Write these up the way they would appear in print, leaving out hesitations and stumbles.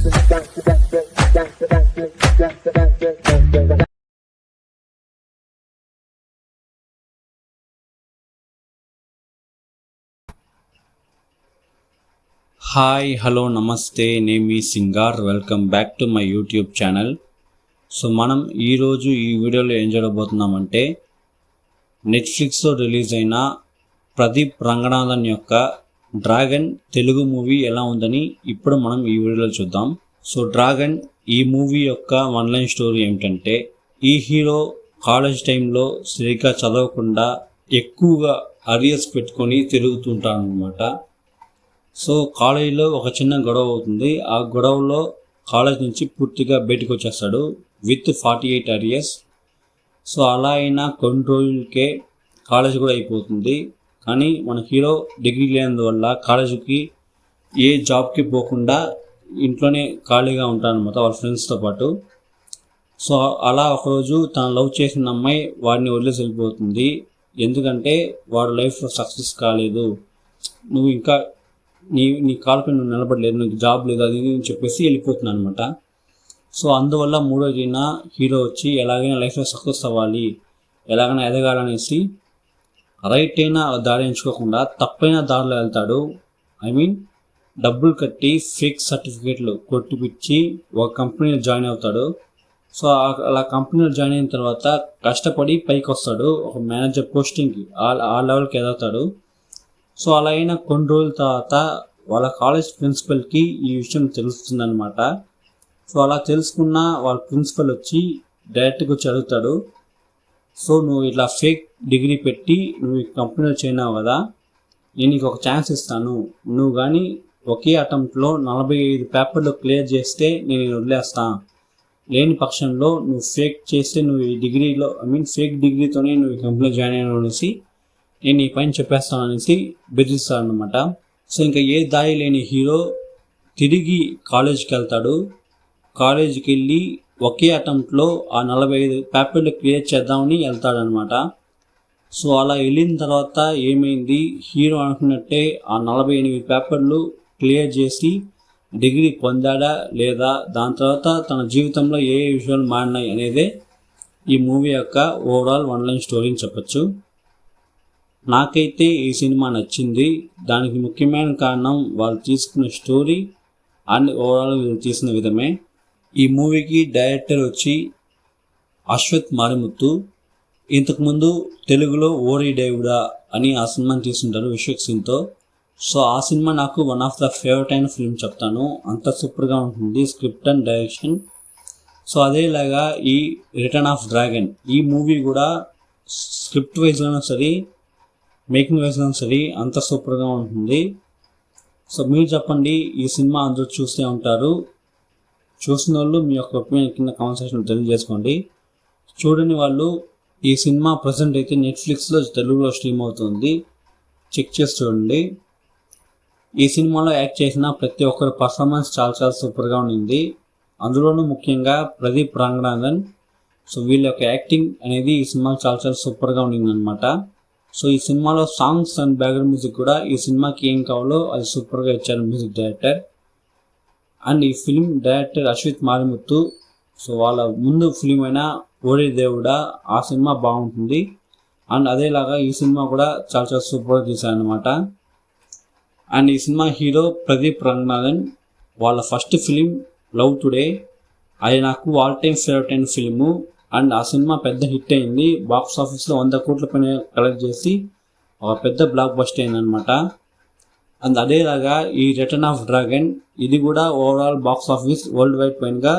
Hi hello నమస్తే, నేను మీ Singar. Welcome back to my YouTube channel. So మనం ఈరోజు ఈ వీడియోలో ఏం చూడబోతున్నామంటే నెట్ఫ్లిక్స్లో రిలీజ్ అయిన ప్రదీప్ రంగనాథన్ యొక్క డ్రాగన్ తెలుగు మూవీ ఎలా ఉందని ఇప్పుడు మనం ఈ వీడియోలో చూద్దాం. సో డ్రాగన్ ఈ మూవీ యొక్క వన్ లైన్ స్టోరీ ఏమిటంటే, ఈ హీరో కాలేజ్ టైంలో సరిగ్గా చదవకుండా ఎక్కువగా అరియర్స్ పెట్టుకొని తిరుగుతుంటాడు అనమాట. సో కాలేజీలో ఒక చిన్న గొడవ అవుతుంది. ఆ గొడవలో కాలేజ్ నుంచి పూర్తిగా బయటకు వచ్చేస్తాడు విత్ 48 అరియర్స్. సో అలా అయినా కొన్ని రోజులకే కాలేజ్ కూడా అయిపోతుంది. కానీ మన హీరో డిగ్రీ లేనందువల్ల కాలేజీకి ఏ జాబ్కి పోకుండా ఇంట్లోనే ఖాళీగా ఉంటాడనమాట వాళ్ళ ఫ్రెండ్స్తో పాటు. సో అలా ఒకరోజు తను లవ్ చేసిన అమ్మాయి వాడిని వదిలేసి వెళ్ళిపోతుంది. ఎందుకంటే వాడు లైఫ్లో సక్సెస్ కాలేదు, నువ్వు ఇంకా నీ కాళ్ళపై నువ్వు నిలబడలేదు, నీకు జాబ్ లేదు, అది అని చెప్పేసి వెళ్ళిపోతున్నాను అనమాట. సో అందువల్ల మూడో రోజున హీరో వచ్చి ఎలాగైనా లైఫ్లో సక్సెస్ అవ్వాలి, ఎలాగైనా ఎదగాలనేసి రైట్ అయినా దారి ఎంచుకోకుండా తప్పైన దారిలో వెళ్తాడు. డబ్బులు కట్టి ఫేక్ సర్టిఫికేట్లు కొట్టిపిచ్చి ఒక కంపెనీలో జాయిన్ అవుతాడు. సో అలా కంపెనీలో జాయిన్ అయిన తర్వాత కష్టపడి పైకి వస్తాడు, ఒక మేనేజర్ పోస్టింగ్కి ఆ లెవెల్కి ఎదుగుతాడు. సో అలా అయినా కొన్ని రోజుల తర్వాత వాళ్ళ కాలేజ్ ప్రిన్సిపల్కి ఈ విషయం తెలుస్తుందన్నమాట. సో అలా తెలుసుకున్న వాళ్ళ ప్రిన్సిపల్ వచ్చి డైరెక్ట్గా వచ్చి అడుగుతాడు, సో నువ్వు ఇట్లా ఫేక్ డిగ్రీ పెట్టి నువ్వు ఈ కంపెనీలో చేరినావు కదా, నేను నీకు ఒక ఛాన్స్ ఇస్తాను, నువ్వు కానీ ఒకే అటెంప్ట్లో 45 పేపర్లు క్లియర్ చేస్తే నేను వదిలేస్తాను, లేని పక్షంలో నువ్వు ఫేక్ చేస్తే నువ్వు ఈ డిగ్రీలో ఫేక్ డిగ్రీతోనే నువ్వు ఈ కంపెనీలో జాయిన్ అయినావు అనేసి నేను ఈ పైన చెప్పేస్తాను అనేసి బెదిరిస్తాడనమాట. సో ఇంకా ఏ దారి లేని హీరో తిరిగి కాలేజీకి వెళ్తాడు. కాలేజీకి వెళ్ళి ఒకే అటెంప్ట్లో ఆ 45 పేపర్లు క్లియర్ చేద్దామని వెళ్తాడనమాట. సో అలా వెళ్ళిన తర్వాత ఏమైంది, హీరో అనుకున్నట్టే ఆ 48 పేపర్లు క్లియర్ చేసి డిగ్రీ పొందాడా లేదా, దాని తర్వాత తన జీవితంలో ఏ విషయాలు మారినాయి అనేదే ఈ మూవీ యొక్క ఓవరాల్ వన్ లైన్ స్టోరీని చెప్పచ్చు. నాకైతే ఈ సినిమా నచ్చింది. దానికి ముఖ్యమైన కారణం వాళ్ళు తీసుకున్న స్టోరీ అండ్ ఓవరాల్ తీసిన విధమే. ఈ మూవీకి డైరెక్టర్ వచ్చి అశ్వత్ మారిముత్తు. ఇంతకుముందు తెలుగులో ఓరి దేవుడా అని ఆ సినిమాని తీసుంటారు విశ్వక్ సింగ్తో. సో ఆ సినిమా నాకు వన్ ఆఫ్ ద ఫేవరెట్ అయిన ఫిల్మ్ చెప్తాను, అంత సూపర్గా ఉంటుంది స్క్రిప్ట్ అండ్ డైరెక్షన్. సో అదేలాగా ఈ రిటర్న్ ఆఫ్ డ్రాగన్ ఈ మూవీ కూడా స్క్రిప్ట్ వైజ్గానే సరే, మేకింగ్ వైజ్గా సరే అంత సూపర్గా ఉంటుంది. సో మీరు చెప్పండి, ఈ సినిమా అందరూ చూస్తూ ఉంటారు, చూసిన వాళ్ళు మీ యొక్క ఒపీనియన్ కింద కామెంట్ సెక్షన్లో తెలియజేసుకోండి. చూడని వాళ్ళు ఈ సినిమా ప్రజెంట్ అయితే నెట్ఫ్లిక్స్లో తెలుగులో స్ట్రీమ్ అవుతుంది, చెక్ చేసి చూడండి. ఈ సినిమాలో యాక్ట్ చేసిన ప్రతి ఒక్కరి పర్ఫార్మెన్స్ చాలా చాలా సూపర్గా ఉండింది. అందులోనూ ముఖ్యంగా ప్రదీప్ రంగనాథన్. సో వీళ్ళ యొక్క యాక్టింగ్ అనేది ఈ సినిమాకి చాలా చాలా సూపర్గా ఉండింది అనమాట. సో ఈ సినిమాలో సాంగ్స్ అండ్ బ్యాక్గ్రౌండ్ మ్యూజిక్ కూడా ఈ సినిమాకి ఏం కావాలో అది సూపర్గా ఇచ్చారు మ్యూజిక్ డైరెక్టర్. అండ్ ఈ film director Ashwath Marimuthu. So వాళ్ళ ముందు ఫిలిం అయిన ఓరి దేవుడా ఆ సినిమా బాగుంటుంది. అండ్ అదేలాగా ఈ సినిమా కూడా చాలా చాలా సూపర్గా తీశారనమాట. అండ్ ఈ సినిమా హీరో ప్రదీప్ రంగనాథన్. వాళ్ళ ఫస్ట్ ఫిలిం లవ్ టుడే, అది నాకు ఆల్ టైమ్ ఫేవరెట్ అయిన ఫిలిము. అండ్ ఆ సినిమా పెద్ద హిట్ అయింది, బాక్స్ ఆఫీస్లో 100 కోట్ల పైన కలెక్ట్ చేసి ఒక పెద్ద బ్లాక్ బస్టర్ అయిందనమాట. అండ్ అదేలాగా ఈ రిటర్న్ ఆఫ్ డ్రాగన్ ఇది కూడా overall box office worldwide పైనగా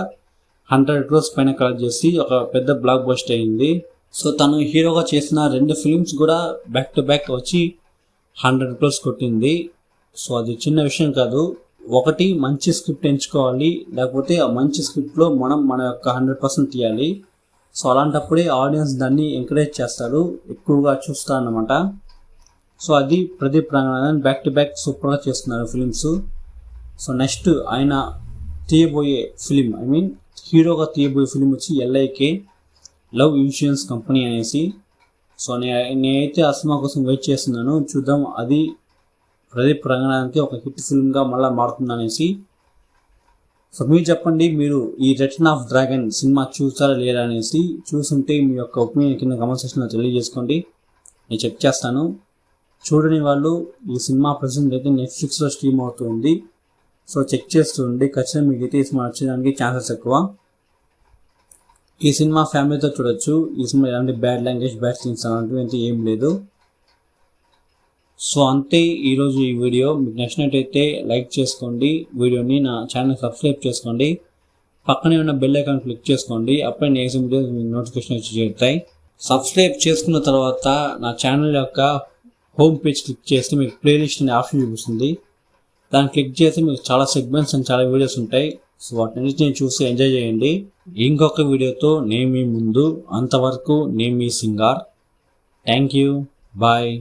100 crores పైన కలెక్ట్ చేసి ఒక పెద్ద బ్లాక్ బస్టర్ అయింది. సో తను హీరోగా చేసిన 2 ఫిలిమ్స్ కూడా బ్యాక్ టు బ్యాక్ వచ్చి 100 crores కొట్టింది. సో అది చిన్న విషయం కాదు. ఒకటి మంచి స్క్రిప్ట్ ఎంచుకోవాలి, లేకపోతే ఆ మంచి స్క్రిప్ట్లో మనం మన యొక్క 100% తీయాలి. సో అలాంటప్పుడే ఆడియన్స్ దాన్ని ఎంకరేజ్ చేస్తారు, ఎక్కువగా చూస్తారన్నమాట. సో అది Pradeep Ranganathan back to back సూపర్గా చేస్తున్నారు ఫిలిమ్స్. సో నెక్స్ట్ ఆయన తీయబోయే ఫిలిం హీరోగా తీయబోయే ఫిలిం వచ్చి LIK లవ్ ఇన్సూరెన్స్ కంపెనీ అనేసి. సో నేనైతే ఆ సినిమా కోసం వెయిట్ చేస్తున్నాను, చూద్దాం అది ప్రదీప్ రంగనాథన్కి ఒక హిట్ ఫిల్మ్గా మళ్ళీ మారుతుంది అనేసి. సో మీరు చెప్పండి, మీరు ఈ రిటర్న్ ఆఫ్ డ్రాగన్ సినిమా చూసారా లేదా అనేసి. చూసుంటే మీ యొక్క ఒపీనియన్ కింద కామెంట్ సెక్షన్లో తెలియజేసుకోండి, నేను చెక్ చేస్తాను. చూడని వాళ్ళు ఈ సినిమా ప్రజెంట్ అయితే నెట్ఫ్లిక్స్లో స్ట్రీమ్ అవుతుంది. సో చెక్ చేస్తుండి, ఖచ్చితంగా మీకు అయితే ఈ సినిమా వచ్చేదానికి ఛాన్సెస్ ఎక్కువ. ఈ సినిమా ఫ్యామిలీతో చూడొచ్చు. ఈ సినిమా ఎలాంటి బ్యాడ్ లాంగ్వేజ్, బ్యాడ్ సీన్స్ అలాంటివి అయితే ఏం లేదు. సో అంతే ఈరోజు ఈ వీడియో. మీకు నచ్చినట్టయితే లైక్ చేసుకోండి, వీడియోని నా ఛానల్ సబ్స్క్రైబ్ చేసుకోండి, పక్కనే ఉన్న బెల్ ఐకాన్ క్లిక్ చేసుకోండి. అప్పుడే నెక్స్ట్ వీడియోస్ మీకు నోటిఫికేషన్ వచ్చి చేరుతాయి. సబ్స్క్రైబ్ చేసుకున్న తర్వాత నా ఛానల్ యొక్క హోమ్ పేజ్ క్లిక్ చేస్తే మీకు ప్లేలిస్ట్ అనే ఆప్షన్ చూపిస్తుంది. దాన్ని క్లిక్ చేసి మీకు చాలా సెగ్మెంట్స్ అండ్ చాలా వీడియోస్ ఉంటాయి. సో వాటిని చూసి ఎంజాయ్ చేయండి. ఇంకొక వీడియోతో నేను మీ ముందు. అంతవరకు నేను మీ సింగార్. Thank you, bye.